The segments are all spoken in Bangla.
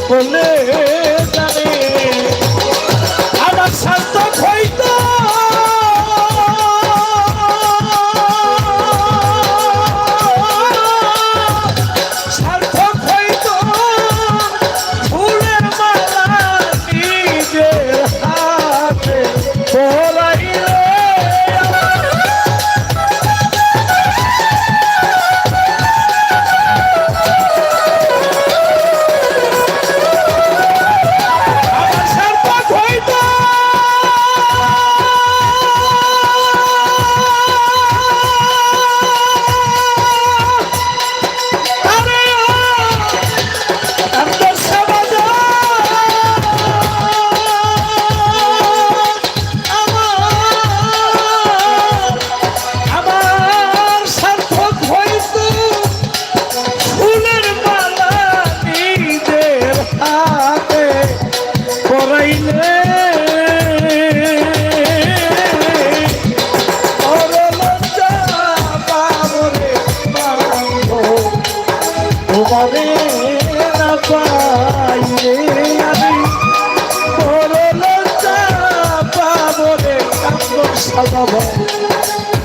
বলে জানে আমার সার্থক হইতো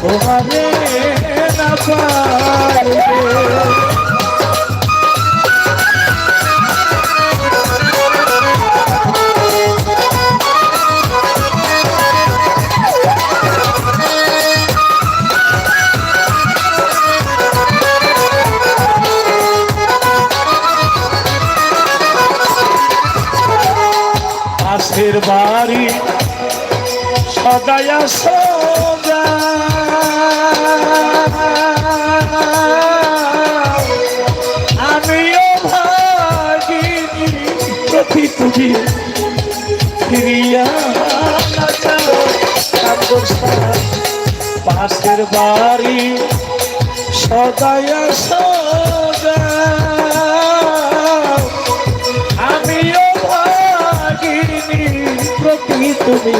তোমারে না পাইলে পাশের বাড়ি সদাই সোজা আমিও ভাগিনি প্রতি তুমি ফিরিয়া পাশের বাড়ি সদাই সোজা আমিও ভাগিনি প্রতি তুমি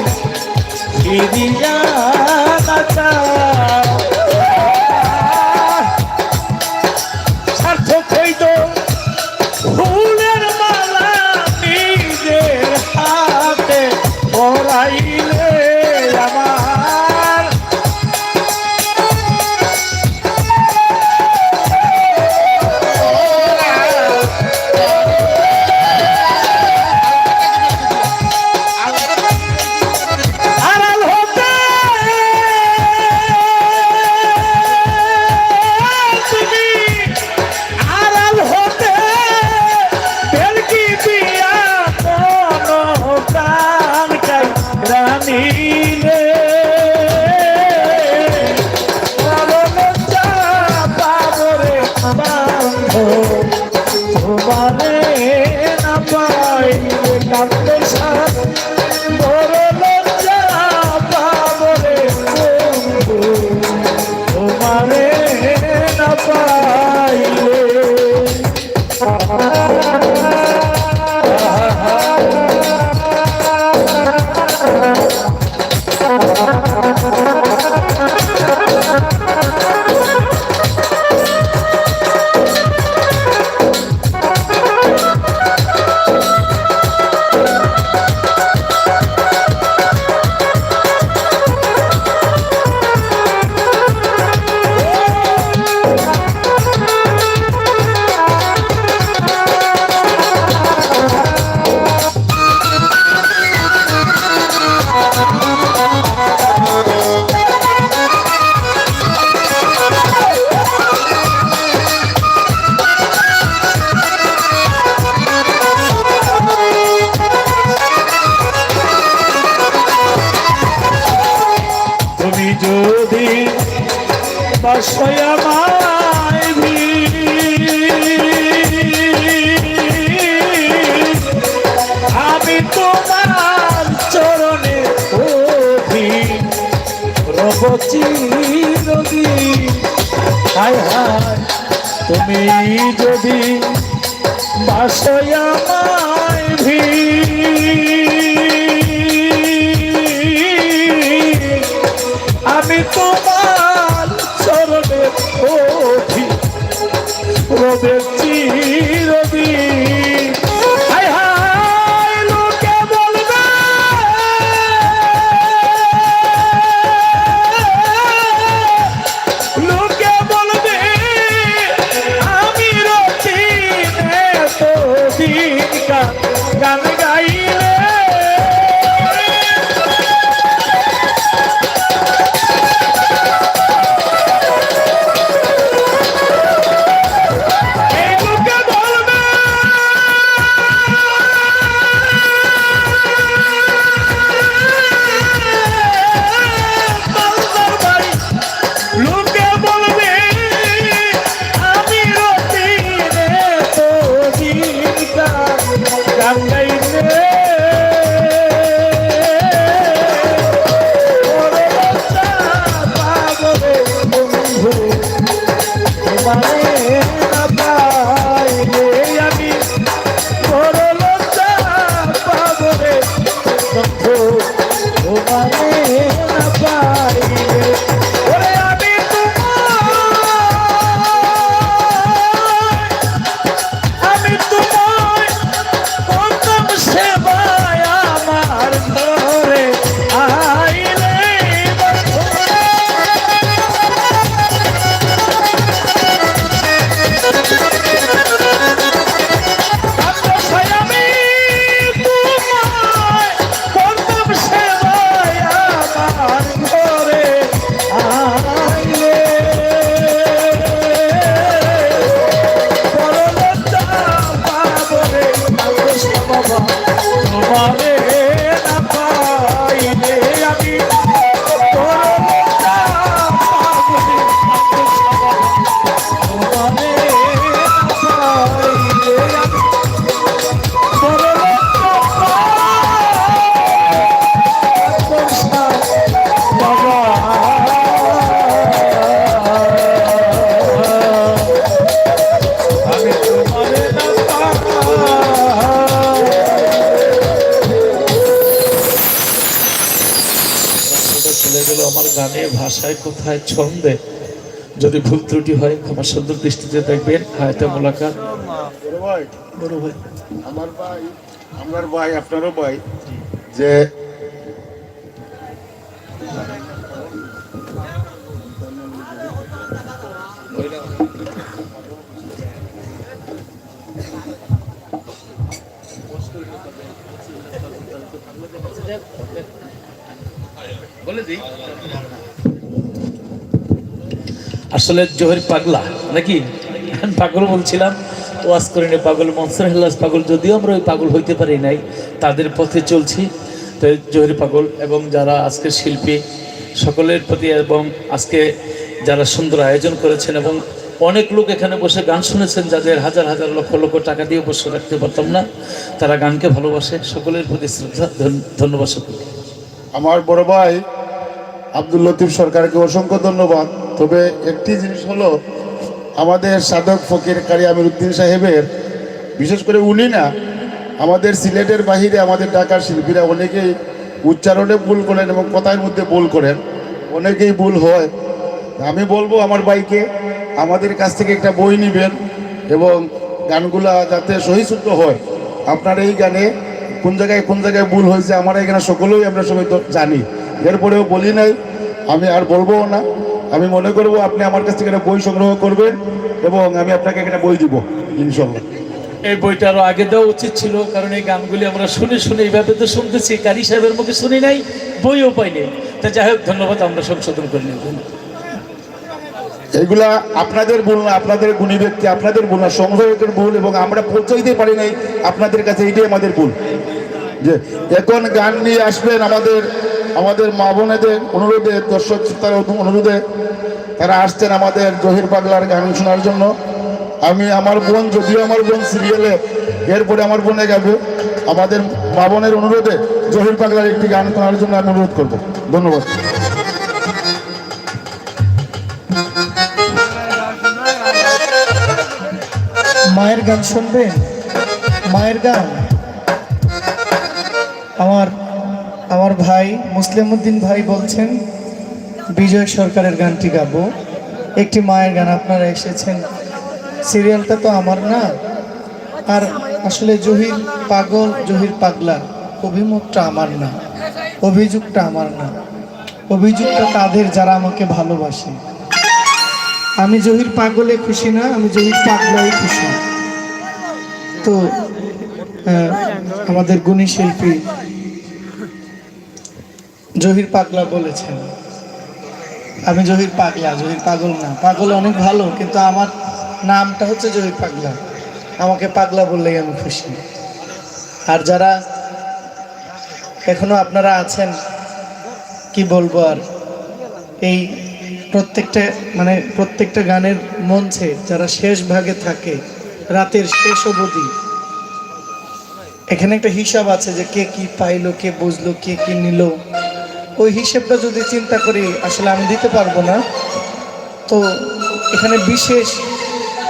ফিরিয়া সার্থক হইত ফুলের মালা নিজের হাতে পরাইলে আমার তোমারে না পাইলে কাঁদতে বড় লজ্জা পাবরে তোমারে না পাইলে যদি আমি তোমার চরণে রব চিরদিন হায় হায় তুমি যদি বাসয়ামায় আমি তোমার চরণে রবে চিরদিন হায় হায় গান গাইলে আমার গানে ভাষায় কোথায় ছন্দে যদি ভুল ত্রুটি হয় ক্ষমা সুন্দর দৃষ্টিতে দেখবেন। হায়তে মোলাকাত বড় ভাই আমার ভাই আপনারও ভাই যে আসলে জহির পাগলা নাকি পাগল বলছিলাম ওয়াজ করে নি পাগল মনসুর হেলাস পাগল, যদিও আমরা ওই পাগল হইতে পারি নাই, তাদের পথে চলছি। তো জহির পাগল এবং যারা আজকে শিল্পী সকলের প্রতি এবং আজকে যারা সুন্দর আয়োজন করেছেন এবং অনেক লোক এখানে বসে গান শুনেছেন, যাদের হাজার হাজার লক্ষ লক্ষ টাকা দিয়ে বসে রাখতে পারতাম না, তারা গানকে ভালোবাসে, সকলের প্রতি শ্রদ্ধা ধন্যবাদ। আমার বড় ভাই আব্দুল লতিফ সরকারকে অসংখ্য ধন্যবাদ। তবে একটি জিনিস হলো আমাদের সাধক ফকির কারি আমিরউদ্দিন সাহেবের, বিশেষ করে উনি না, আমাদের সিলেটের বাহিরে আমাদের ঢাকার শিল্পীরা অনেকেই উচ্চারণে ভুল করেন এবং কথার মধ্যে ভুল করেন, অনেকেই ভুল হয়। আমি বলবো আমার ভাইকে আমাদের কাছ থেকে একটা বই নেবেন এবং গানগুলা যাতে সহিশুদ্ধ হয়। আপনার এই গানে কোন জায়গায় ভুল হয়েছে আমরা এখানে সকলেই আমরা সবাই তো জানি, এরপরেও বলি নাই, আমি আর বলবো না। আমি মনে করবো আপনি আমার কাছ থেকে একটা বই সংগ্রহ করবেন এবং আমি আপনাকে একটা বই দিব ইনশাল্লাহ। এই বইটা আরো আগে দেওয়া উচিত ছিল, কারণ এই গানগুলি আমরা শুনে শুনে এইভাবে তো শুনতেছি, কারি সাহেবের মুখে শুনি নাই, বইও পাইনি। তা যাই হোক ধন্যবাদ, আমরা সংশোধন করে নেব। এগুলা আপনাদের ভুল না, আপনাদের গুণী ব্যক্তি আপনাদের ভুল না, সংগ্রহের ভুল, এবং আমরা পৌঁছাইতে পারি নাই আপনাদের কাছে, এইটাই আমাদের ভুল। যে এখন গান নিয়ে আসবেন আমাদের মা বোনেদের অনুরোধে, দর্শক শ্রোতার অনুরোধে তারা আসছেন আমাদের জহির পাগলার গান শোনার জন্য। আমি আমার বোন, যদিও আমার বোন সিরিয়ালে, এরপরে আমার বোনে গাবে, আমাদের মা বোনের অনুরোধে জহির পাগলার একটি গান শোনার জন্য আমি অনুরোধ করবো। ধন্যবাদ। মায়ের গান শুনবেন? মায়ের গান আমার ভাই মুসলিম উদ্দিন ভাই বলছেন বিজয় সরকারের গানটি গাবো, একটি মায়ের গান। আপনারা এসেছেন, সিরিয়ালটা তো আমার না, আর আসলে জহির পাগল জহির পাগলা অভিমতটা আমার না, অভিযোগটা আমার না, অভিযোগটা তাদের যারা আমাকে ভালোবাসে। আমি জহির পাগলে খুশি না, আমি জহির পাগলাই খুশি। তো আমাদের গুণী শিল্পী জহির পাগলা বলেছেন, আমি জহির পাগলা, জহির পাগল না। পাগল অনেক ভালো, কিন্তু আমার নামটা হচ্ছে জহির পাগলা। আমাকে পাগলা বললেই আমি খুশি। আর যারা এখনো আপনারা আছেন, কি বলবো আর, এই প্রত্যেকটা গানের মঞ্চে যারা শেষ ভাগে থাকে, রাতের শেষ অবধি, এখানে একটা হিসাব আছে যে কে কি পাইলো, কে বুঝলো, কে কি নিল। ওই হিসেবটা যদি চিন্তা করি, আসলে আমি দিতে পারবো না। তো এখানে বিশেষ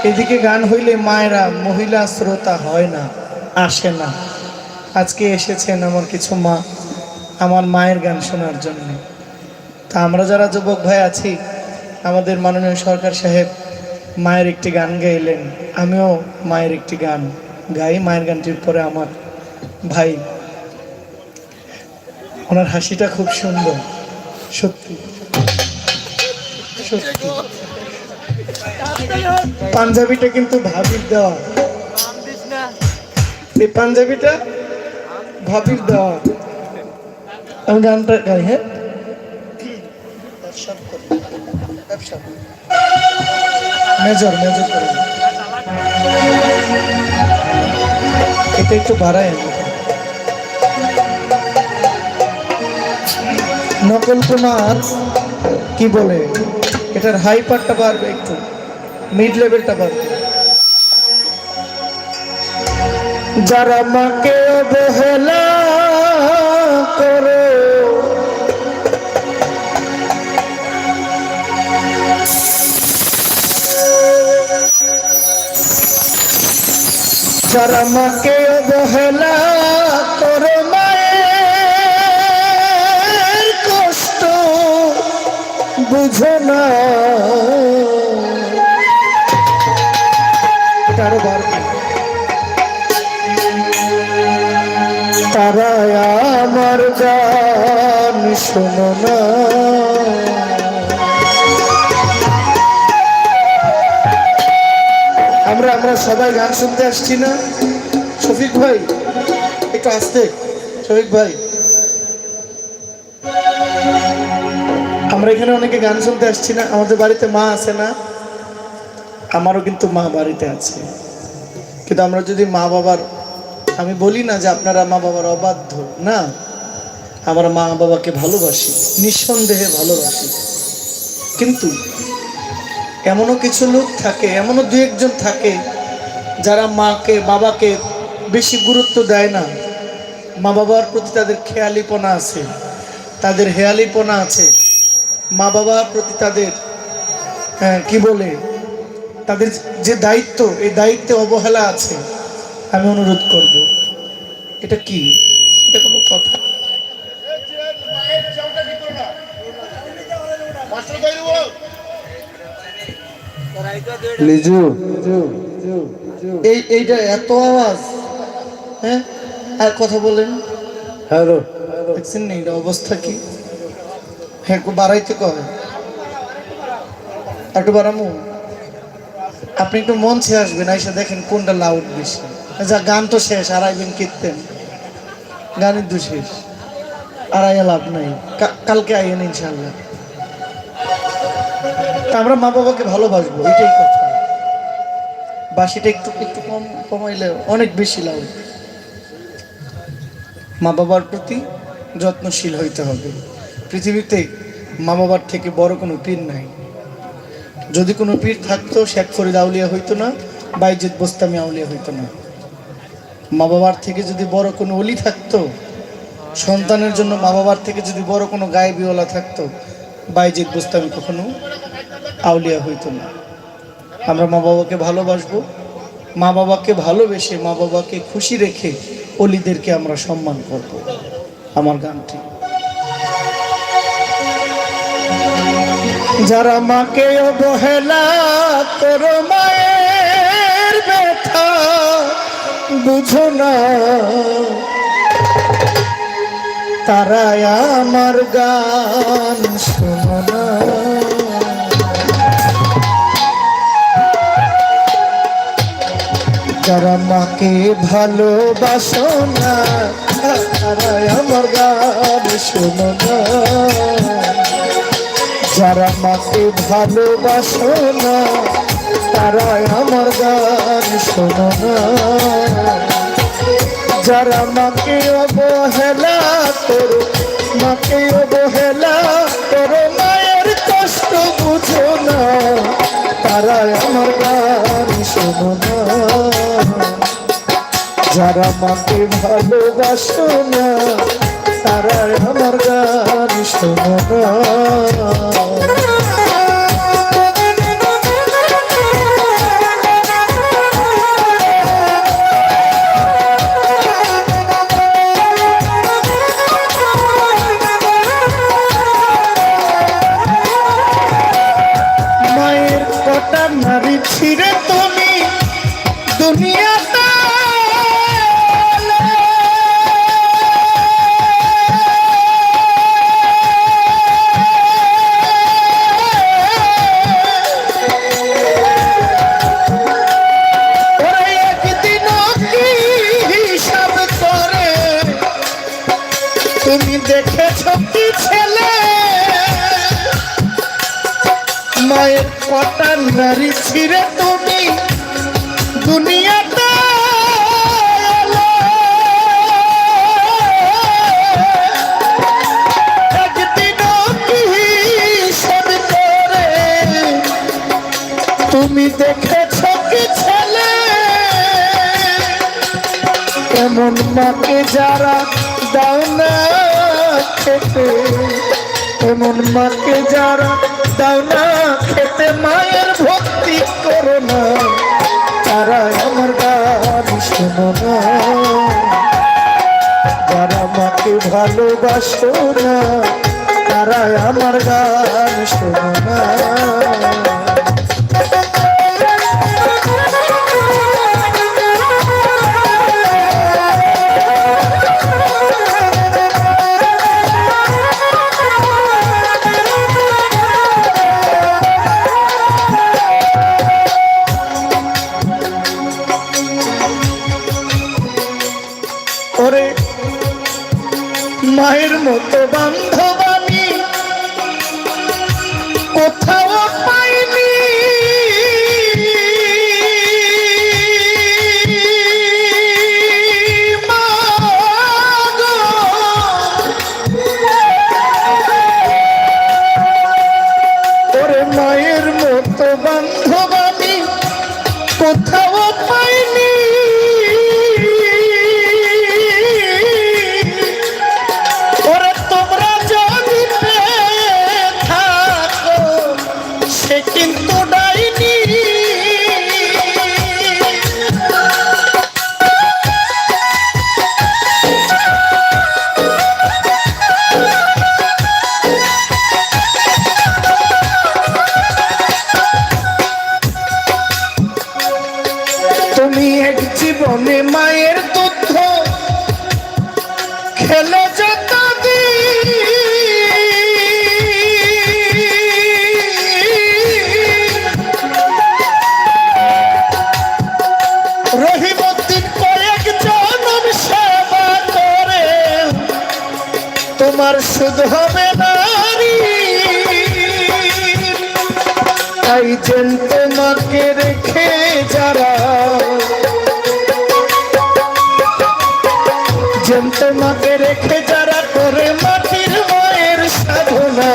এদিকে গান হইলে মায়েরা, মহিলা শ্রোতা হয় না, আসে না। আজকে এসেছেন আমার কিছু মা আমার মায়ের গান শোনার জন্য। তা আমরা যারা যুবক ভাই আছি, আমাদের মাননীয় সরকার সাহেব মায়ের একটি গান গাইলেন, আমিও মায়ের একটি গান গাই। মায়ের গানটির পরে আমার ভাই, ওনার হাসিটা খুব সুন্দর, সত্যি সত্যি। পাঞ্জাবিটা কিন্তু ভাবির দেওয়া, এই পাঞ্জাবিটা ভাবির দেওয়া। আমি গানটা গাই, হ্যাঁ, মেজর মেজর করে এটা একটু বাড়ায়। নকল কুমার কি বলে, এটার হাই পার্টটা বাড়বে, একটু মিড লেভেলটা বাড়বে। যারা মাকে অবহেলা করো, যারা মাকে অবহেলা করো, মায়ের কষ্ট বুঝো না। তার বাড়বে, তারা আমার গান শোনো না। আমরা সবাই গান শুনতে আসছি না? শফিক ভাই একটু আসতে, শফিক ভাই, আমরা এখানে অনেকে গান শুনতে আসছি না? আমাদের বাড়িতে মা আছে না? আমারও কিন্তু মা বাড়িতে আছে, কিন্তু আমরা যদি মা বাবার, আমি বলি না যে আপনারা মা বাবার অবাধ্য, না, আমরা মা বাবাকে ভালোবাসি, নিঃসন্দেহে ভালোবাসি। কিন্তু এমনও কিছু লোক থাকে, এমনও দু একজন থাকে যারা মাকে বাবাকে বেশি গুরুত্ব দেয় না। মা বাবার প্রতি তাদের খেয়ালিপনা আছে, তাদের হেয়ালিপনা আছে। মা বাবার প্রতি তাদের কি বলে, তাদের যে দায়িত্ব, এই দায়িত্বে অবহেলা আছে। আমি অনুরোধ করব, এটা কি, এটা কোনো কথা? এইটা এত আওয়াজ, হ্যাঁ, আর কথা বলেন। হ্যালো, দেখছেন না এটা অবস্থা কি? হ্যাঁ, বাড়াইতে কবে, একটু বাড়ামো। আপনি একটু মঞ্চে আসবেন, এসে দেখেন কোনটা লাউড বেশি। যা, গান তো শেষ, আর আইবেন কীর্তেন, গানের তো শেষ, আর আইয়া লাভ নাই। কালকে আইয়েন ইনশাল্লাহ। আমরা মা বাবাকে ভালোবাসবো, এটাই কথা। বাসিটা একটু একটু কম কমাইলে অনেক বেশি লাউড। মা বাবার প্রতি যত্নশীল হইতে হবে। পৃথিবীতে মা বাবার থেকে বড় কোনো পীর নাই। যদি কোনো পীর থাকতো, শেখ ফরিদ আউলিয়া হইতো না, বাইজিদ বোস্তামি আউলিয়া হইতো না। মা বাবার থেকে যদি বড় কোনো অলি থাকতো, সন্তানের জন্য মা বাবার থেকে যদি বড় কোনো গায়েবীওয়ালা থাকতো, বাইজিদ বোস্তামি কখনো আউলিয়া হইতো না। আমরা মা বাবাকে ভালোবাসবো, মা বাবাকে ভালোবেসে, মা বাবাকে খুশি রেখে অলিদেরকে আমরা সম্মান করব। আমার গানটি, যারা মাকে অবহেলা করো, মায়ের ব্যথা বুঝো না, তারা আমার গান শোনো না। যারা মাকে ভালোবাসো না তারা আমার গান শোনো না। যারা মাকে ভালোবাসো না তারা আমার গান শোনো না। যারা মাকে অবহেলা করো, মাকে অবহেলা করো, মায়ের কষ্ট বুঝো না, তারা আমার গান শোনো না। যারা মাকে ভালোবাসো না তারা আমার গান শোনো না। মায়ের কটা নারী ছিঁড়ে তুমি দুনিয়াটা তুমি দেখেছ কি ছেলে মায়ের কটা নারী ছিঁড়ে তুমি দুনিয়াতে একদিনও কি হিসাব করে তুমি দেখেছ কি ছেলে এমন মাকে যারা দাও না খেতে, এমন মাকে যারা দাও না খেতে, মায়ের ভক্তি করো না, তারা আমার গান শোনো না। যারা মাকে ভালোবাসো না তারা আমার গান শোনো না। ওরে মায়ের মতো বান্ধব আমি কোথাও পাইনি, মা গো। ওরে মায়ের মতো বান্ধব আমি কোথাও পাইনি, কিন্তু ডাইনি। তুমি এক জীবনে মায়ের দুধ খেলে যত রহিমউদ্দিন কয়েক জনম সেবা করে তোমার সুদ হবে নারী। তাই যেন তোমাকে রেখে যারা, যেন তোমাকে রেখে যারা করে মাটির মায়ের সাধনা,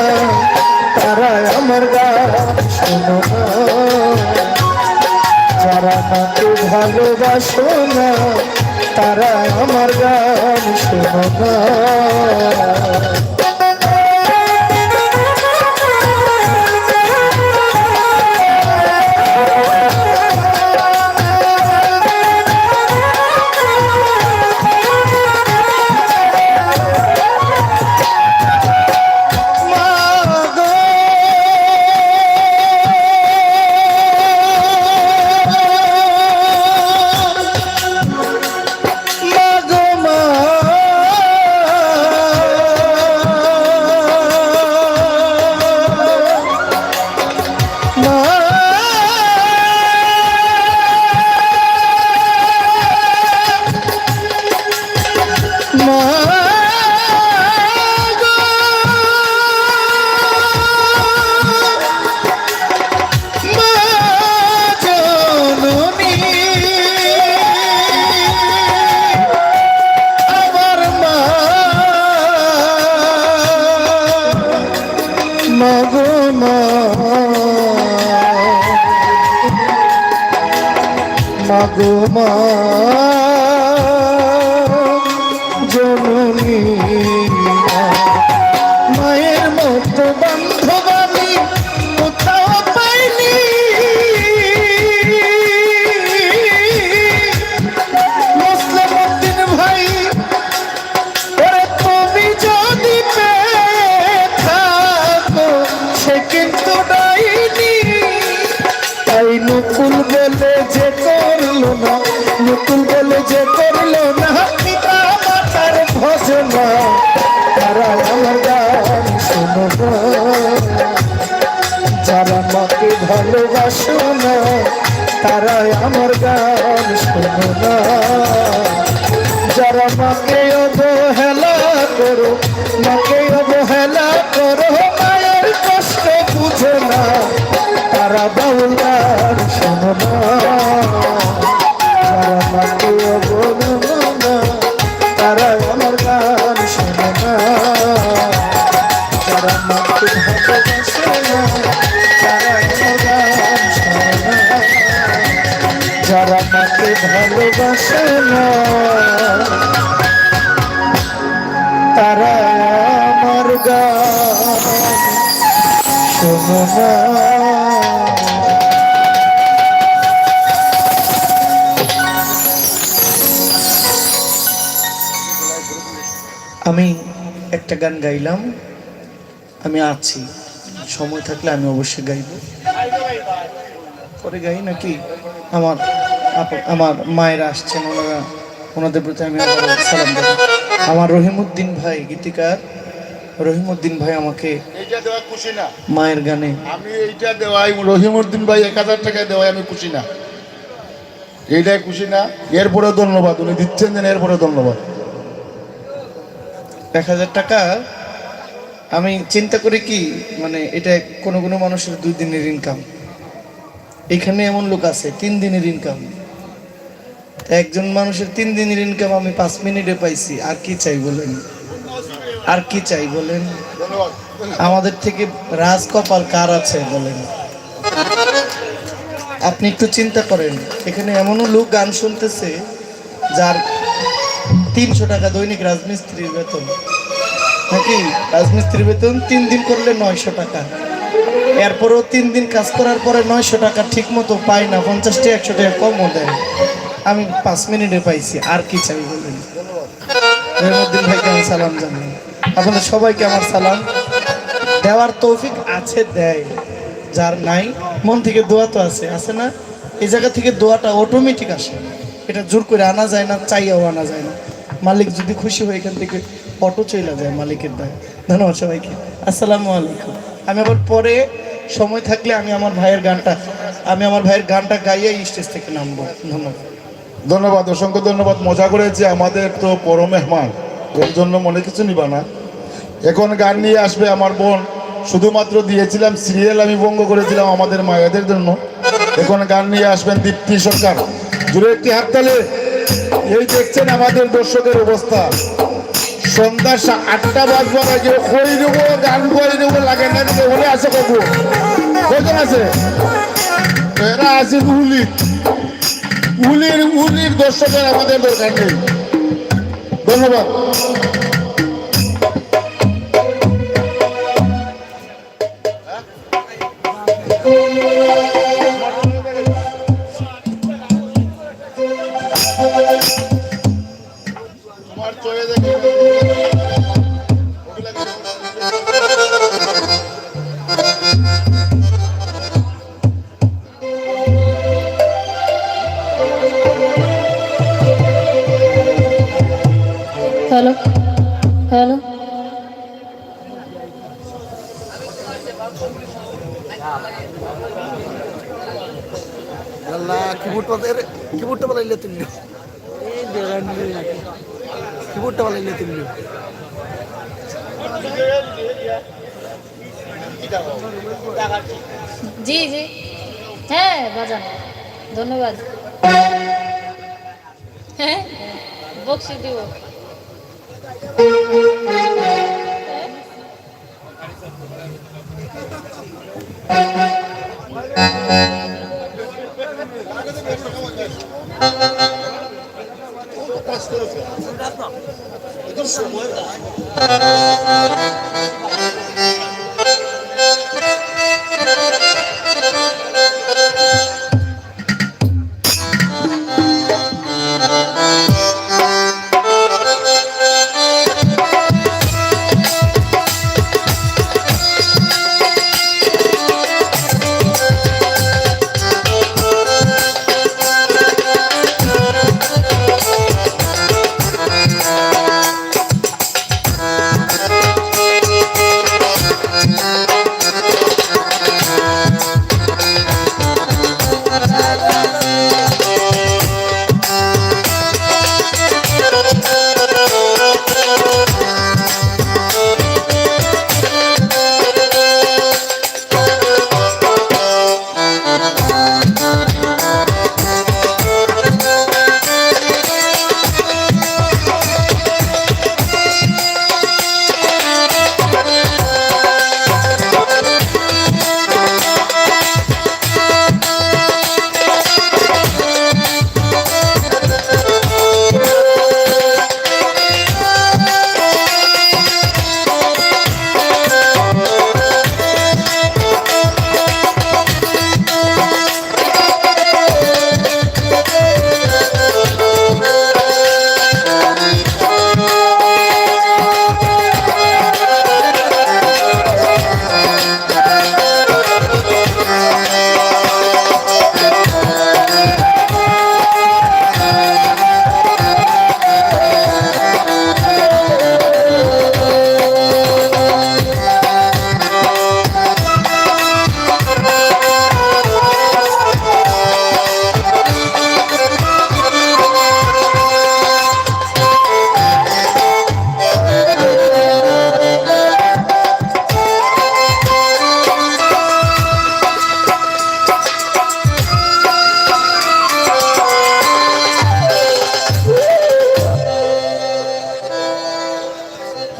তারা আমার গান শোনো না। যারা মাকে ভালোবাসো না তারা আমার গান শোনো না। মা গো, মা জননী, আমার মা, মা গো মা, মা গো মা জননী, মায়ের মতো বান্ধব আমি কোথাও পাইনি। মুসলিম উদ্দিন ভাই, ওরে তুমি যদি পেয়ে থাকো সে কিন্তু ডাইনি। তাই নকুল বলে যে করলো না, নকুল বলে যে করলো না পিতা মাতার ভজনা, তারা আমার গান শোনো না। যারা মাকে ভালোবাসো না তারা আমার গান শোনো না। যারা মাকে অবহেলা করো, মাকে অবহেলা করো, মায়ের কষ্ট বুঝো না, তারা বাউল গান শোনো না। যারা মাকে অবহেলা, তারা আমার গান শোনো না। যারা মাকে ভালোবাসে না তারা আমার গান শোনো না। যারা মাকে ভালোবাসে না তারা আমার গান শোনো না। আমি একটা গান গাইলাম, আমি আছি, সময় থাকলে আমি অবশ্যই গাইব। পরে গাই নাকি? আমার মায়েরা আসছেন, ওনাদের প্রতি আমি সালাম দেব। আমার রহিমউদ্দিন ভাই, গীতিকার রহিমউদ্দিন ভাই আমাকে এইটা দেওয়া খুশি না, মায়ের গানে আমি এইটা দেওয়াই রহিমউদ্দিন ভাই 1000 টাকা দেওয়াই আমি খুশি না, এইটাই খুশি না। এরপরে ধন্যবাদ, উনি দিচ্ছেন যেন, এরপরে ধন্যবাদ। 1000 টাকা আমি চিন্তা করি কি, মানে এটা কোনো কোনো মানুষের 2 দিনের ইনকাম, এখানে এমন লোক আছে 3 দিনের ইনকাম। একজন মানুষের 3 দিনের ইনকাম আমি 5 মিনিটে পাইছি, আর কি চাই বলেন? আর কি চাই বলেন? আমাদের থেকে রাজ কপাল কার আছে বলেন? আপনি একটু চিন্তা করেন, এখানে এমনও লোক গান শুনতেছে যার 300 টাকা দৈনিক রাজমিস্ত্রির বেতন, নাকি? রাজমিস্ত্রির বেতন 3 দিন করলে 900 টাকা। এরপরেও 3 দিন কাজ করার পরে 900 টাকা ঠিক মতো পাই না, 50 টাকা 100 টাকা কমও দেয়। আমি 5 মিনিটে পাইছি, আর কি চাই বলেন? রহিমউদ্দিন ভাইকে আমি সালাম জানাই, আপনাদের সবাইকে আমার সালাম। দেওয়ার তৌফিক আছে, দেয়, যার নাই মন থেকে দোয়া তো আছে না? এই জায়গা থেকে দোয়াটা অটোমেটিক আসে, এটা জোর করে আনা যায় না, চাইয়াও আনা যায় না। মালিক যদি খুশি হয় এখান থেকে অটো চলে যায় মালিকের দায়। ধন্যবাদ সবাইকে, আসসালামু আলাইকুম। আমি আবার পরে সময় থাকলে আমি আমার ভাইয়ের গানটা গাইয়ে স্টেজ থেকে নামবো। ধন্যবাদ। ধন্যবাদ, অসংখ্য ধন্যবাদ। মজা করেছি, আমাদের তো বড় মেহমান, এর জন্য মনে কিছু নিবা না। এখন গান নিয়ে আসবে আমার বোন, শুধুমাত্র দিয়েছিলাম সিরিয়াল, আমি বঙ্গ করেছিলাম আমাদের মায়েদের জন্য। এখন গান নিয়ে আসবেন দীপ্তি সরকার, জুড়ে একটি হাততালি। এই দেখছেন আমাদের দর্শকের অবস্থা, সন্ধ্যা 8টা বাজবার আগে কই দেবো, গান কই দেবো, লাগে না দিকে হলে আছে কবু, কজন আছে? এরা আছে উলির দর্শকের আমাদের দরকার নেই। ধন্যবাদ। তোমার চয়ে দেখে হ্যালো হ্যালো, কিবোর্ডটা বানাইলে তুমি কিবোর্ডটা বানাইলে তুমি জি জি হ্যাঁ বাজান ধন্যবাদ হ্যাঁ বক্সি দিব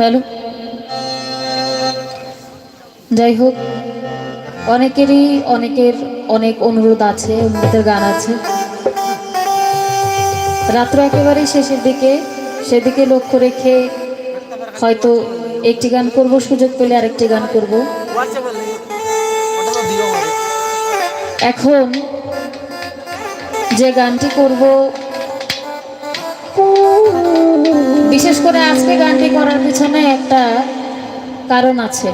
হ্যালো যাই হোক অনেকের অনেক অনুরোধ আছে অনুরোধের গান আছে রাত্র একেবারে শেষের দিকে সেদিকে লক্ষ্য রেখে হয়তো একটি গান করব সুযোগ পেলে আরেকটি গান করব এখন যে গানটি করব বিশেষ করে আজকে গানটি করার পিছনে একটা কারণ আছে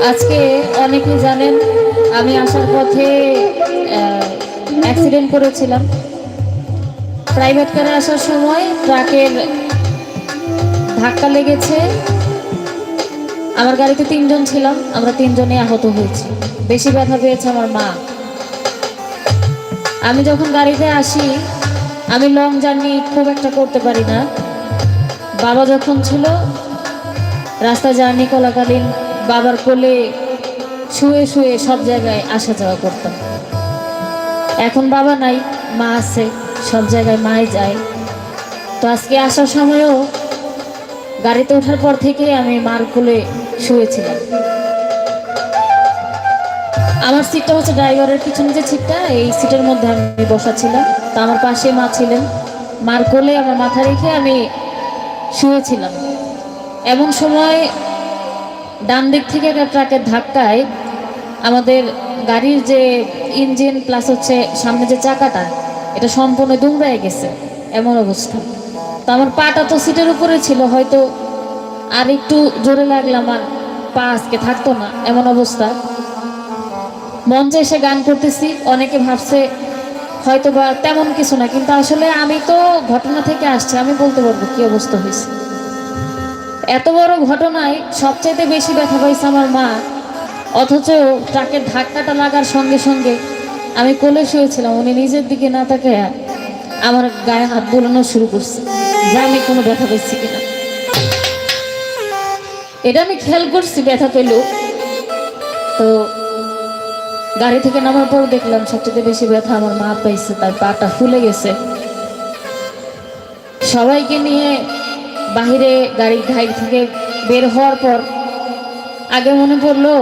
আজকে অনেকেই জানেন আমি আসার পথে অ্যাক্সিডেন্ট করেছিলাম প্রাইভেট কারে আসার সময় ট্রাকের ধাক্কা লেগেছে আমার গাড়িতে 3 জন ছিলাম আমরা 3 জনই আহত হয়েছি বেশি ব্যথা পেয়েছে আমার মা আমি যখন গাড়িতে আসি আমি লং জার্নি খুব একটা করতে পারি না বাবা যখন ছিল রাস্তা জার্নি চলাকালীন বাবার কোলে শুয়ে শুয়ে সব জায়গায় আসা যাওয়া করতাম এখন বাবা নাই মা আছে সব জায়গায় মাই যায় তো আজকে আসার সময়ও গাড়িতে ওঠার পর থেকে আমি মার কোলে শুয়েছিলাম আমার সিটটা হচ্ছে ড্রাইভারের পিছনে যে সিটটা এই সিটের মধ্যে আমি বসা ছিলাম তো আমার পাশে মা ছিলেন মার কোলে আমার মাথা রেখে আমি শুয়েছিলাম এমন সময় ডান দিক থেকে একটা ট্রাকের ধাক্কায় আমাদের গাড়ির যে ইঞ্জিন প্লাস হচ্ছে সামনে যে চাকাটা এটা সম্পূর্ণ দুমড়ায় গেছে এমন অবস্থা তো আমার পাটা তো সিটের উপরে ছিল হয়তো আর একটু জোরে লাগলে আমার পা আজকে থাকতো না এমন অবস্থা মঞ্চে এসে গান করতেছি অনেকে ভাবছে হয়তো বা তেমন কিছু না কিন্তু আসলে আমি তো ঘটনা থেকে আসছি আমি বলতে পারবো কি অবস্থা হয়েছে এত বড় ঘটনায় সবচাইতে বেশি ব্যথা পাইছে আমার মা অথচ ট্রাকের ধাক্কাটা লাগার সঙ্গে সঙ্গে আমি কোলে শুয়েছিলাম উনি নিজের দিকে না তাকায় আমার গায়ে হাত বোলানো শুরু করছে যে আমি কোনো ব্যথা পেয়েছি কিনা। এটা আমি খেয়াল করছি ব্যথা পেল। তো গাড়ি থেকে নামার পর দেখলাম সবচেয়ে বেশি ব্যথা আমার মা পাইছে, তার পাটা ফুলে গেছে। সবাইকে নিয়ে বাহিরে গাড়ি থেকে বের হওয়ার পর আগে মনে পড়লো,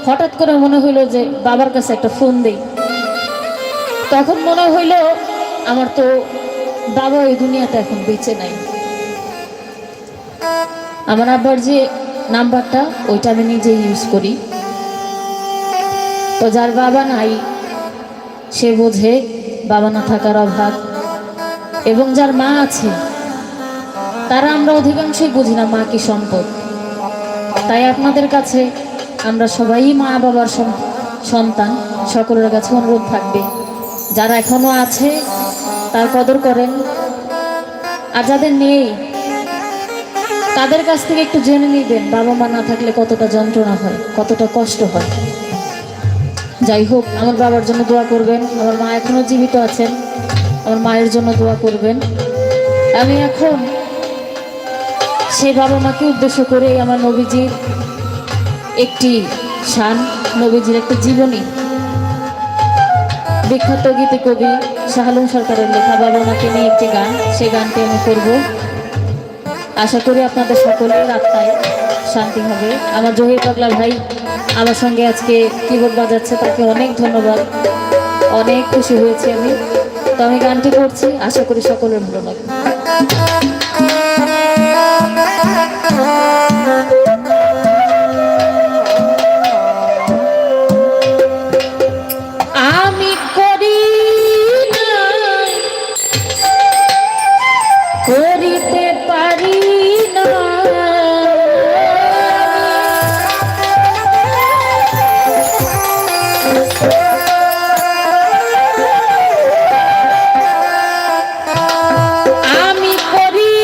হঠাৎ করে মনে হইলো যে বাবার কাছে একটা ফোন দেই। তখন মনে হইলো আমার তো বাবা এই দুনিয়াতে এখন বেঁচে নাই। আমার আব্বার যে নাম্বারটা ওইটা আমি নিজেই ইউজ করি। তো যার বাবা নাই সে বোঝে বাবা না থাকার অভাব, এবং যার মা আছে তারা আমরা অধিকাংশই বুঝি না মা কি সম্পদ। তাই আপনাদের কাছে আমরা সবাই মা বাবার সন্তান, সকলের কাছে অনুরোধ থাকবে যারা এখনো আছে তার কদর করেন, আর যাদের নেই তাদের কাছ থেকে একটু জেনে নিবেন বাবা মা না থাকলে কতটা যন্ত্রণা হয়, কতটা কষ্ট হয়। যাই হোক, আমার বাবার জন্য দোয়া করবেন। আমার মা এখনো জীবিত আছেন, আমার মায়ের জন্য দোয়া করবেন। আমি এখন সেই বাবা মাকে উদ্দেশ্য করে আমার নবীজির একটি শান, নবীজির একটা জীবনী, বিখ্যাত গীতি কবি শাহ আলম সরকারের লেখা বাবা মাকে নিয়ে একটি গান, সেই গানটি আমি করব। আশা করি আপনাদের সকলের আত্মায় শান্তি হবে। আমার জহির পাগলা ভাই আমার সঙ্গে আজকে কিবোর্ড বাজাচ্ছে, তাকে অনেক ধন্যবাদ, অনেক খুশি হয়েছি আমি। তো আমি গানটি করছি, আশা করি সকলের ভালো লাগবে। আমি করি না, করিতে পারি না, আমি করি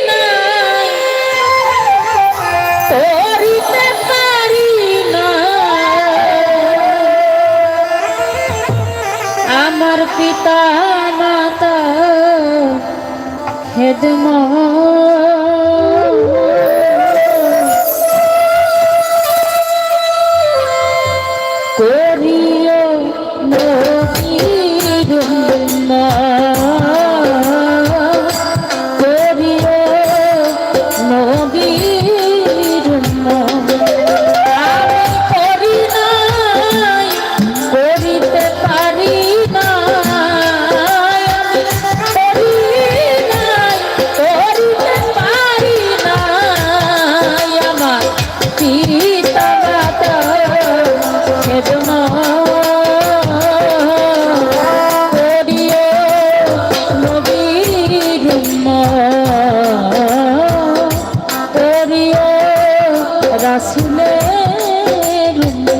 না, করিতে পারি না, আমার পিতা মাতা হেদমা করিও নবীর উম্মা, করিও নবীর উম্মা। আমি করি নাই, করিতে পারি না, আমি করি নাই, করিতে পারি না, আমার পিতা মাতা হেদমা করিও নবীর উম্মা, করিও রাসূলের উম্মা।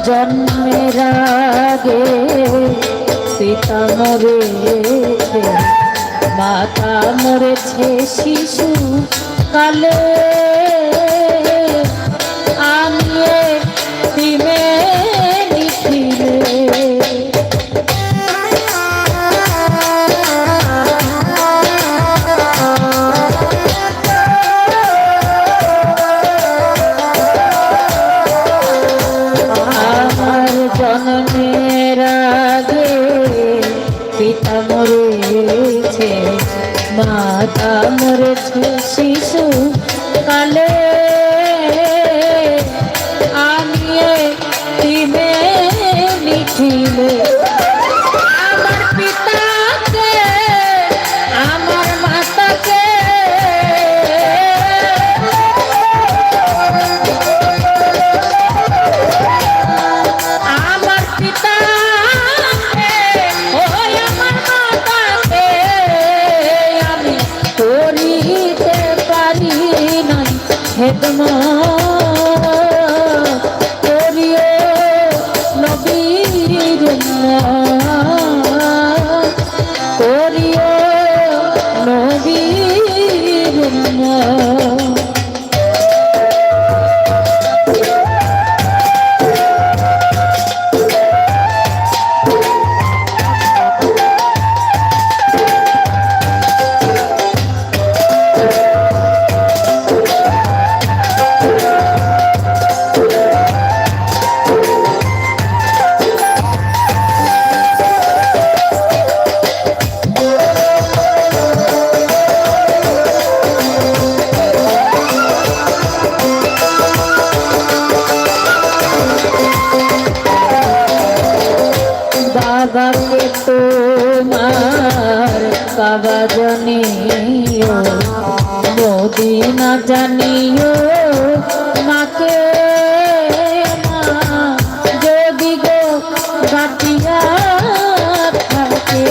জন্মের আগে পিতা মরেছে, মাতা মরেছে শিশু কালে, আমি দিমে নিখিলে আমার জন্মের আগে পিতা মরেছে, মাতা মরেছে শিশু বাবাকে তোমার কাবা জানিও, মদিনা জানিও, মাকে মা যদি গো বাঁচিয়া থাকে।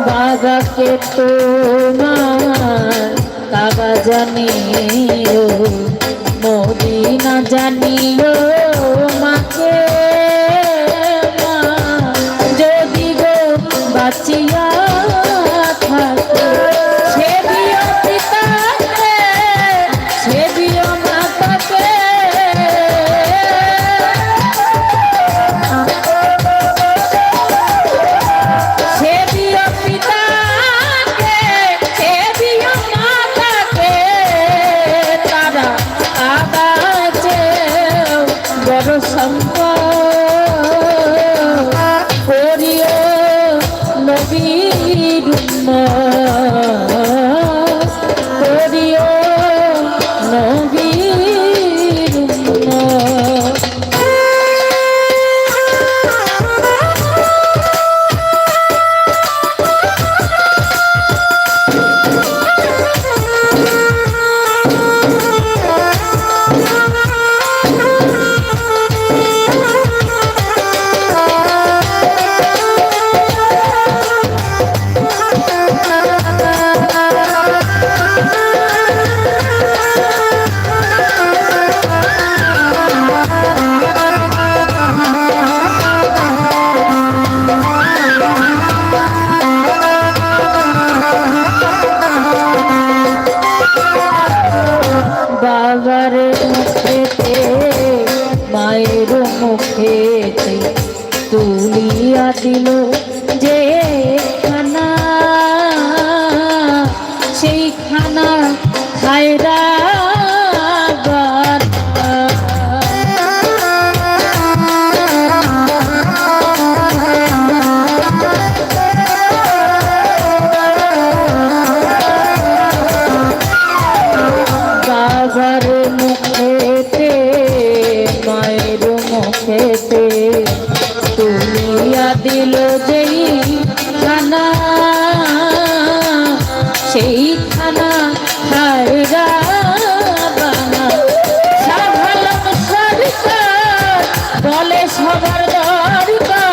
বাবাকে তোমার কাবা জানিও, মদিনা জানিও, মাকে মা যদি গো বাঁচিয়া থাকে। সেবিও পিতাকে, সেবিও মাতাকে, সেবিও পিতাকে, সেবিও মাতাকে, তারা আগাছেও বড় সম্পদ। করিও নবীর উম্মত, করিও নবীর উম্মত। বাবার মুখেতে মায়ের মুখেতে তুলিয়া দিল যে খানা, সেই খানা খায়রা বাবার মুখেতে মায়ের মুখেতে তুলিয়া দিল যেই খানা, সেই খানা খায়রা বানা। সাধারণ সরকার বলে সবার দরকার,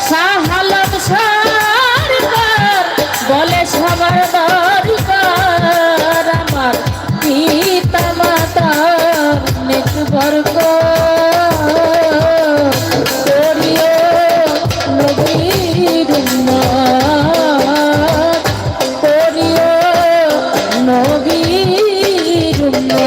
সাহালাম সরকার বলে সবার দরকার। আমার পিতা মাতার নেক বরকত, করিও নবীর উম্মত, করিও নবীর উম্মত।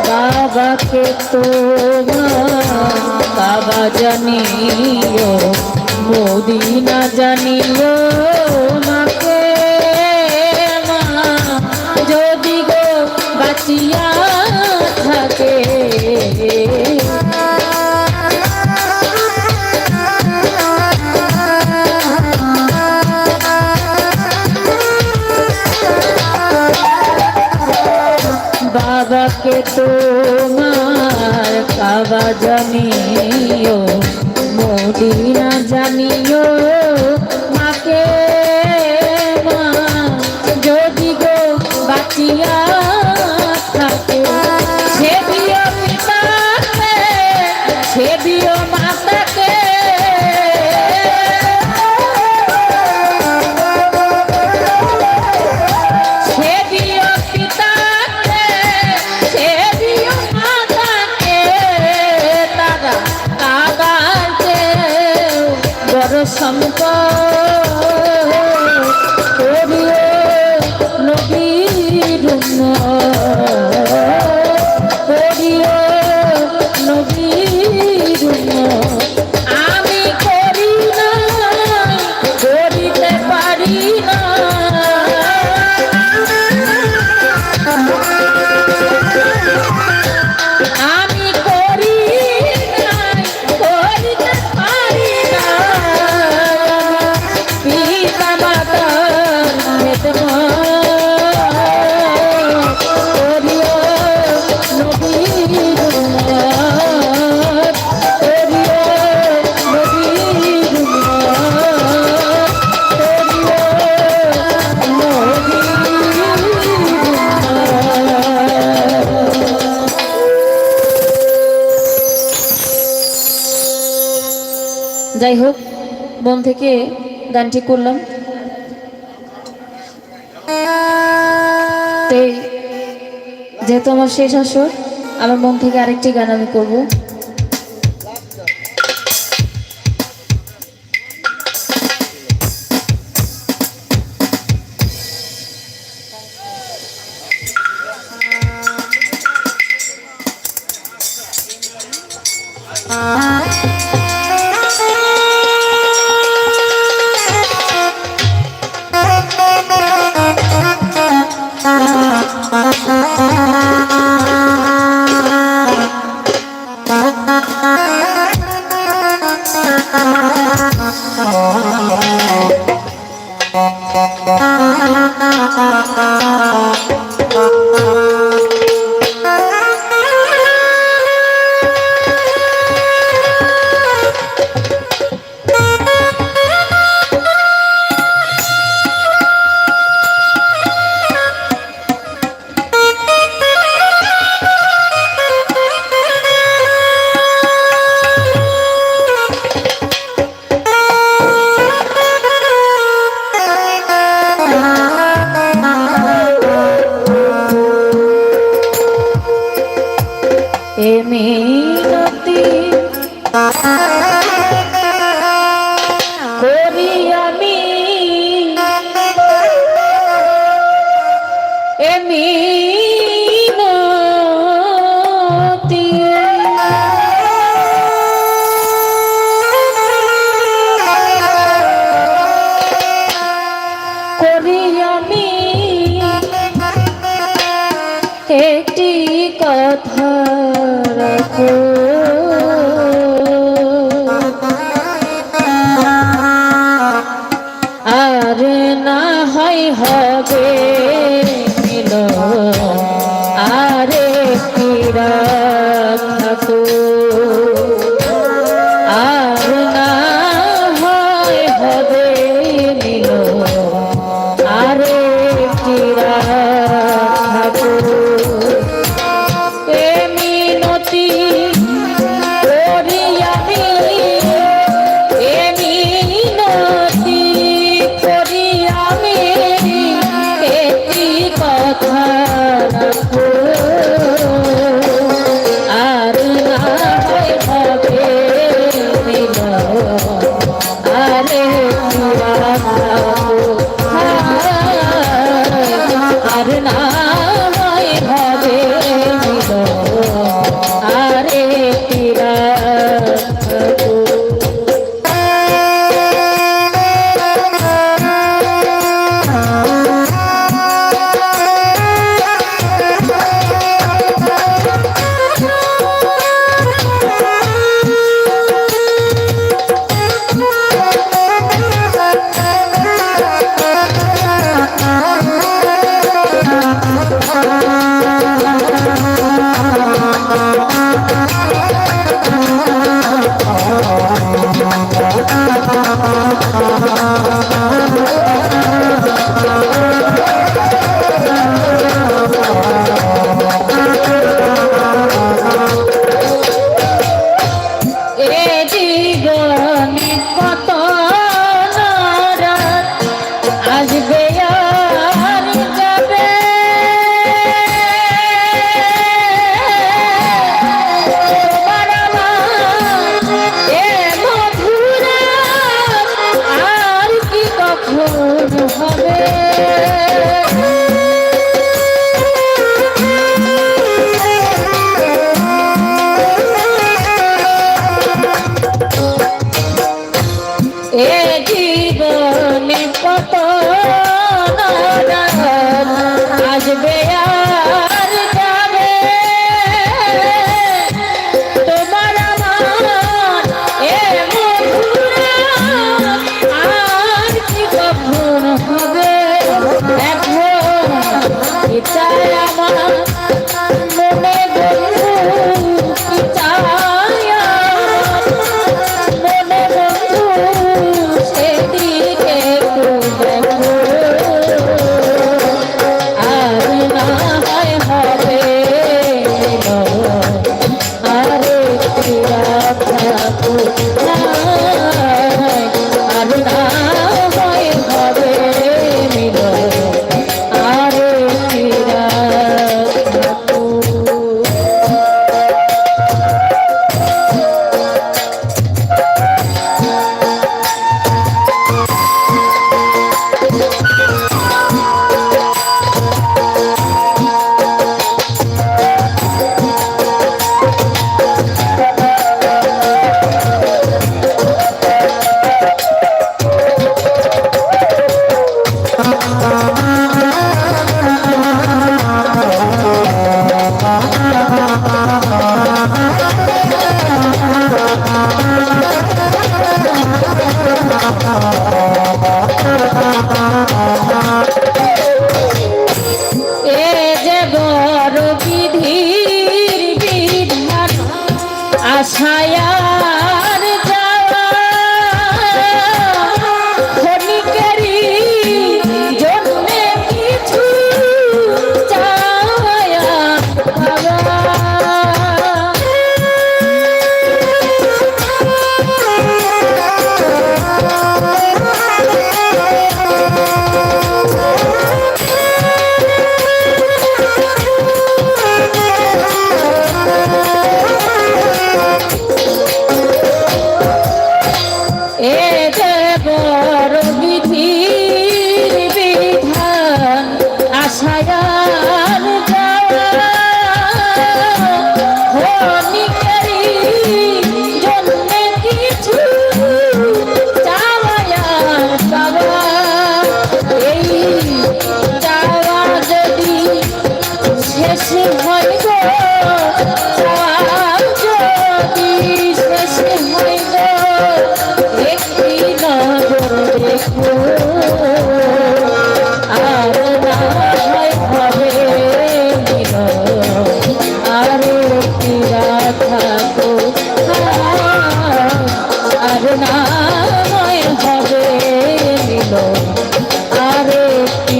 বাবাকে তোমার কাবা জানিও, মদিনা জানিও, মাকে মা যদি গো বাঁচিয়া থাকে। বাবাকে তোমার কাবা জানিও, মদিনা জানিও, মাকে মা যদি গো বাঁচিয়া থাকে। সেবিও পিতাকে, সেবিও মাতাকে, সেবিও পিতা করিও নবীর করিও নবীর আমি করি না করিতে পারি না আমি করি নাই করিতে পারি না পিতা মাতার বেদনা করিও নবীর করিও নবীর যাই হোক মন থেকে গানটি করলাম। যেহেতু আমার শেষ আসর, আমার মন থেকে আরেকটি গান আমি করব। মিনতি করি আমি মিনতি করি আমি একটি কথা রাখো আর না হয় হবে মিল আরে পীড়া থাকো আর না হয় হবে মিল আরে পীড়া থাকো মিনতি করি আমি মিনতি করি আমি একটি কথা রাখো আর না হয় হবে মিল আরে আর না হয় হবে মিল আরে পীড়া জীবনে কত নরক আসবে আর যাবে, তোমার আমার এমন আর কি কখন হবে। এখন এটাই আমার মনে বন্ধু, কি চাই মনে বন্ধু, সেদিকে একটু দেখো। আর না হয় হবে আর একটু থাকো, আর না হয় হবে মিলন আর একটু এ যে বড় বিধির বিধান, আশায় আর যাওয়া ক্ষণিকেরই জন্যে কিছু চাওয়া পাওয়া। এ যে বড় বিধির বিধান, আশায় আর যাওয়া ক্ষণিকেরই জন্যে কিছু চাওয়া পাওয়া। এই চাওয়া যদি শেষ হয় গো, চাওয়া যদি শেষ হয় গো, একটি নজর দেখো। আর না হয় হবে মিলন আর একটি থাকো, আর না হয় হবে মিলন আর একটি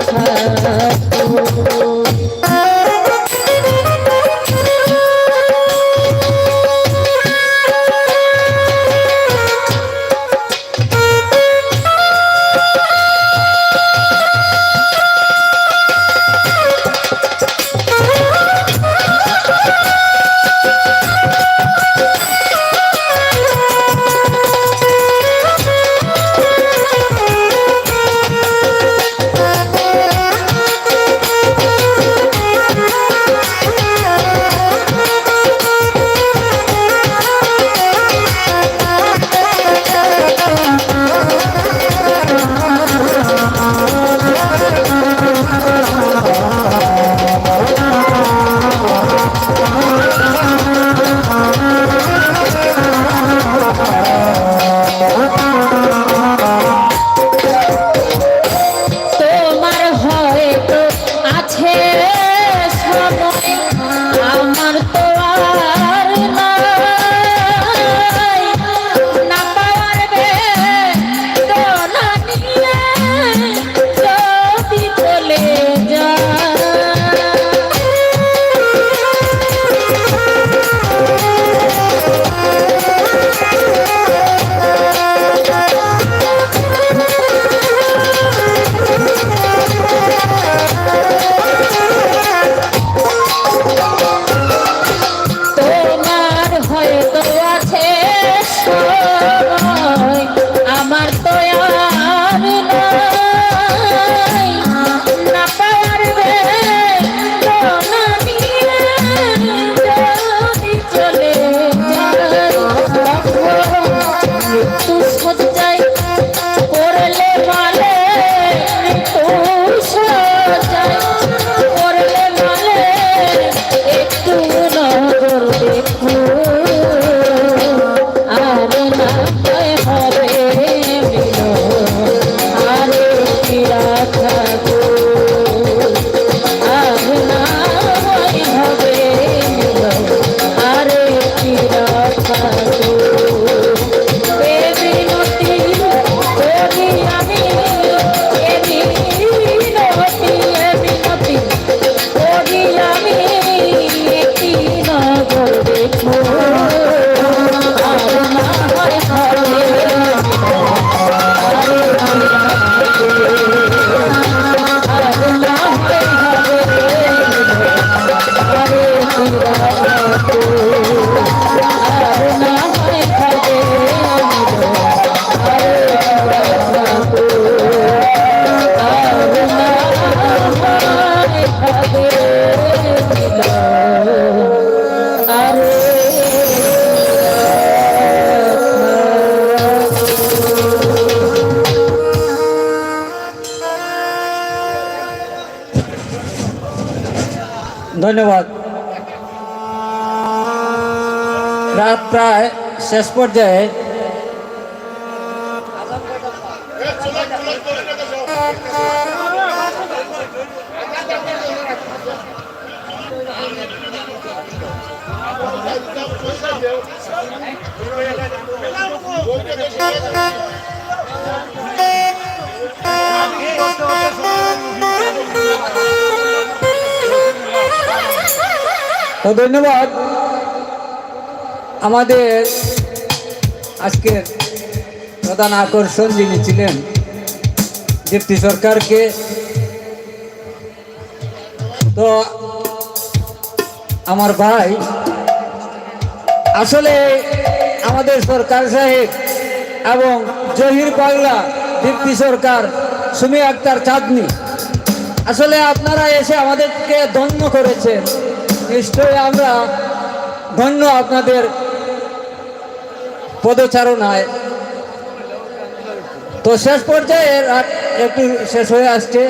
থাকো। ধন্যবাদ। রাত প্রায় শেষ পর্যায়ে। তো ধন্যবাদ। আমাদের আজকের প্রধান আকর্ষণ যিনি ছিলেন দীপ্তি সরকারকে। তো আমার ভাই আসলে আমাদের সরকার সাহেব এবং জহির পাগলা, দীপ্তি সরকার, সুমি আক্তার চাঁদনি, আসলে আপনারা এসে আমাদেরকে ধন্য করেছেন। নিশ্চয়ই আমরা ধন্য আপনাদের পদচারণায়। তো শেষ পর্যায়ে রাত একটু শেষ হয়ে আসছে,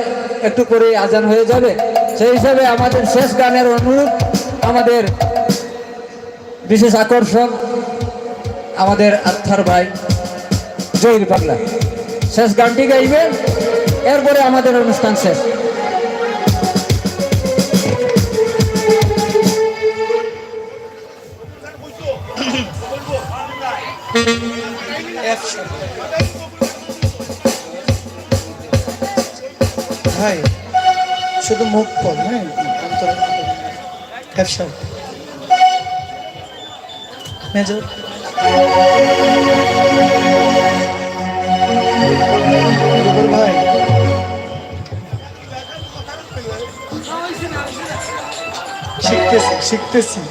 একটু পরে আজান হয়ে যাবে। সেই হিসাবে আমাদের শেষ গানের অনুরোধ, আমাদের বিশেষ আকর্ষণ আমাদের আত্মার ভাই জহির পাগলা শেষ গানটি গাইবেন, এরপরে আমাদের অনুষ্ঠান শেষ। ভাই শুধু মুখ পড়, হ্যাঁ ব্যবসা মেজর ভাই শিখতেছি।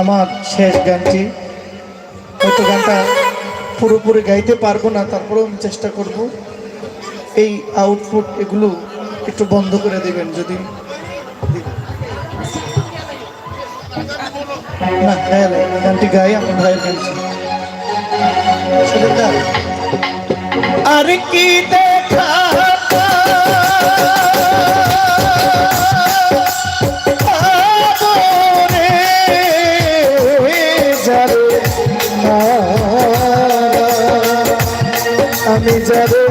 আমার শেষ গানটি, হয়তো গানটা পুরোপুরি গাইতে পারবো না, তারপরেও আমি চেষ্টা করব। এই আউটপুট এগুলো একটু বন্ধ করে দেবেন যদি না। গানটি গাই, আমার ভাইয়ের গানটি। আর কি দেখা আমি যারে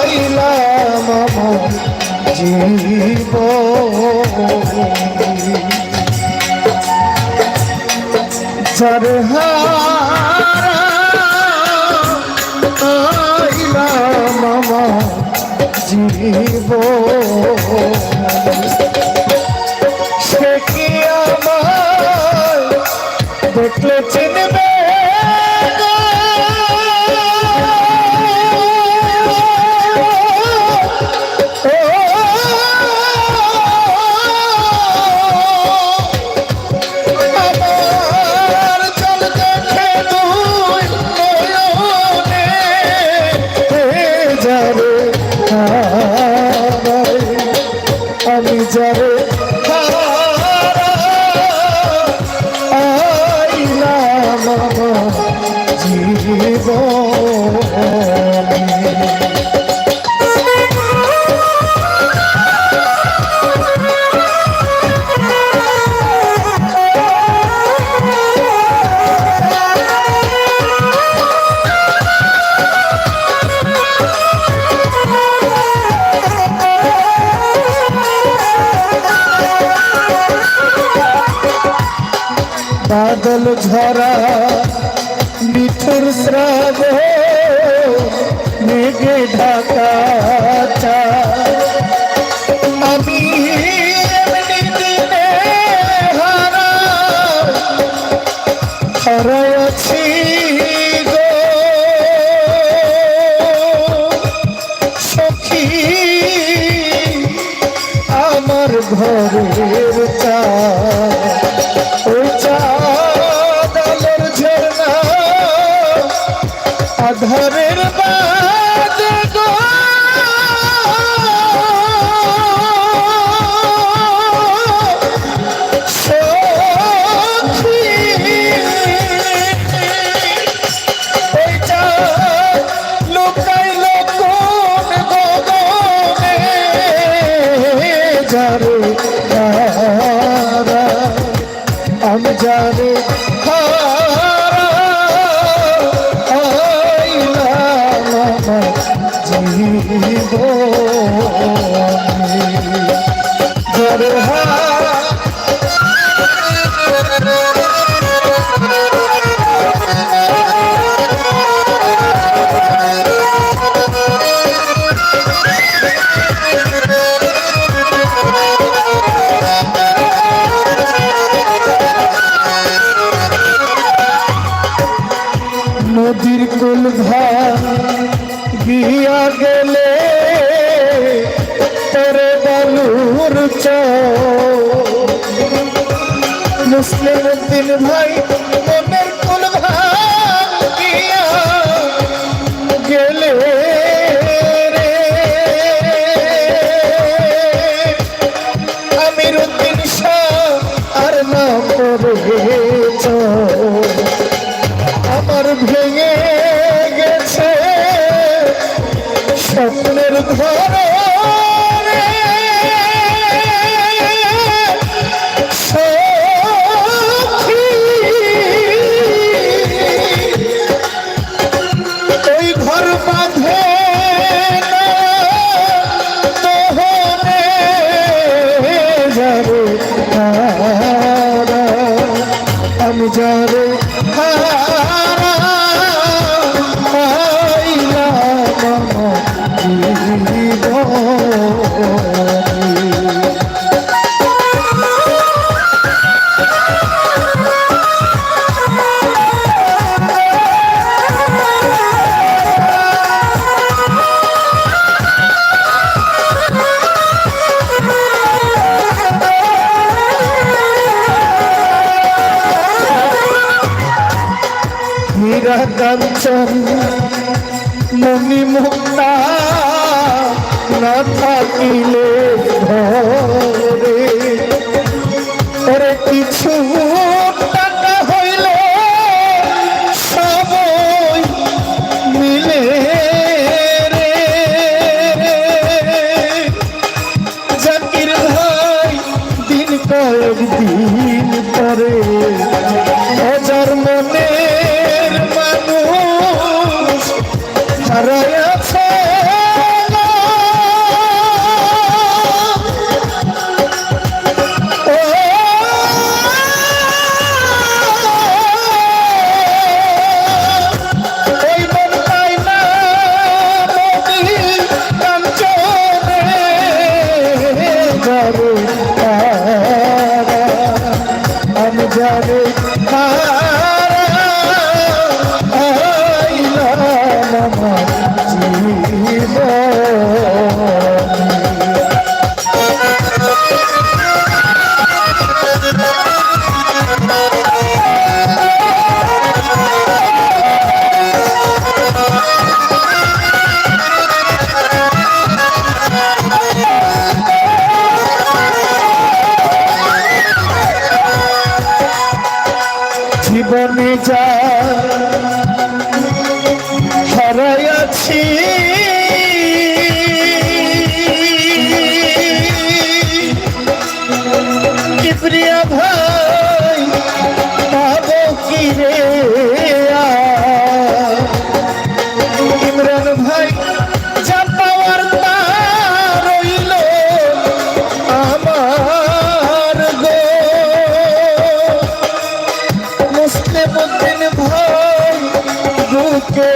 হারাইলাম আমার জীবন, যারে হারাইলাম আমার জীবন, সে কি আমার দেখলে চিনবে? আমি যারে আইলাম আমার জীবনে। বাদল ঝরা মিঠুর শ্রাব মেঘে ঢাকা, আমি এমনি দিনে হারাইছি গো সখী আমার ঘরের চাঁদের ঝর্ণা আধারের বাদ গো সখী যারে হারা আমি যারে যারে হারা নদীর কুল ভাঙিয়া গেলে তোরে বালুর মুসলিম উদ্দিন ভাই মনের কুল ভাঙিয়া গেলে রে আমির উদ্দিন শাহ আর না পড়ে আমার ভেঙে গেছে স্বপ্নের ঘর ওই ঘর বাঁধে যারে আমি যারে হীরা কাঞ্চন মণি মুক্তা না থাকিলে ঘরে ওরে কিছু টাকা হইলে সবই মিলে রে জাকির ভাই দিন কয়েক দিন পরে হাজার মনের মানুষ হারাইয়াছে আমি যারে জীবনে যা হারাইয়াছি কিবরিয়া ভাই পাবো কি রে ইমরান ভাই যা পাওয়ার তা রইল আমার গো মুসলিম উদ্দিন ভাই বুকে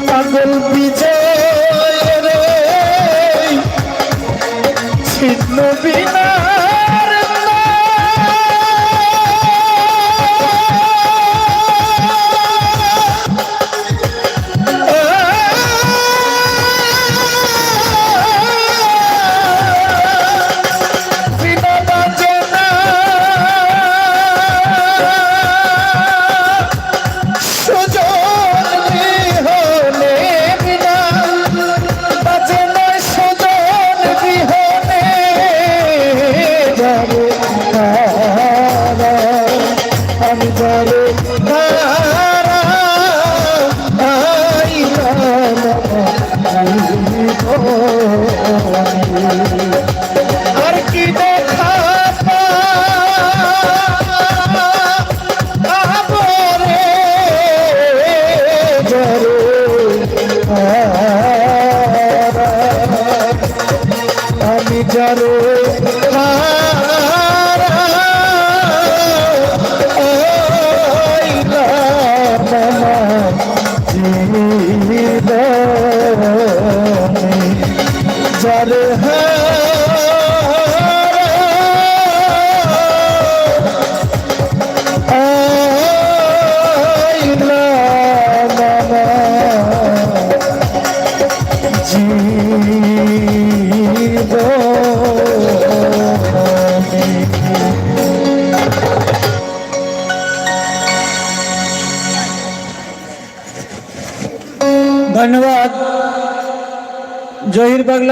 পাগল বিজয় রে ছিন্ন বিনার জীবনে যারে ধন্যবাদ জহির পাগলা।